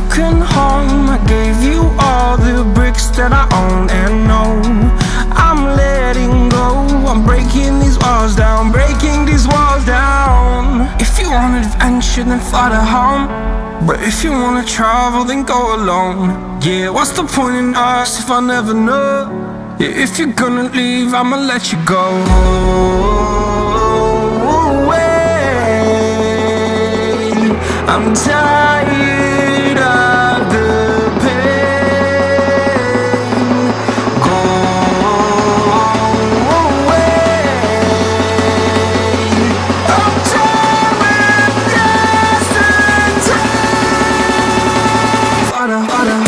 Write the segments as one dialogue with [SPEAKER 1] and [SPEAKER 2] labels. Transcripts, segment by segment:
[SPEAKER 1] broken home. I gave you all the bricks that I own and know. I'm letting go, I'm breaking these walls down, breaking these walls down. If you want adventure, then fly to home. But if you wanna travel, then go alone. Yeah, what's the point in us if I never know? Yeah, if you're gonna leave, I'ma let you go. I'm tired of the pain. Go away. I'm tired of yesterday. Harder, harder.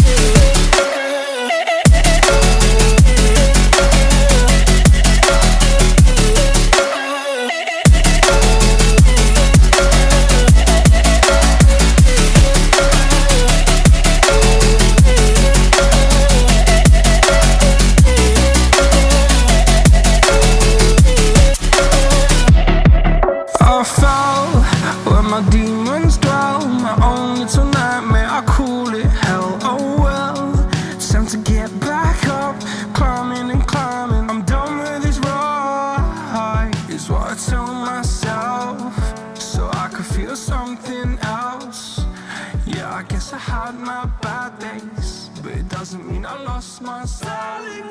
[SPEAKER 1] I fell where my demons dwell, my own little nightmare, I call it hell. Oh well, it's time to get back up, climbing and climbing. I'm done with this ride, is what I tell myself, so I could feel something else. Yeah, I guess I had my bad days, but it doesn't mean I lost my style.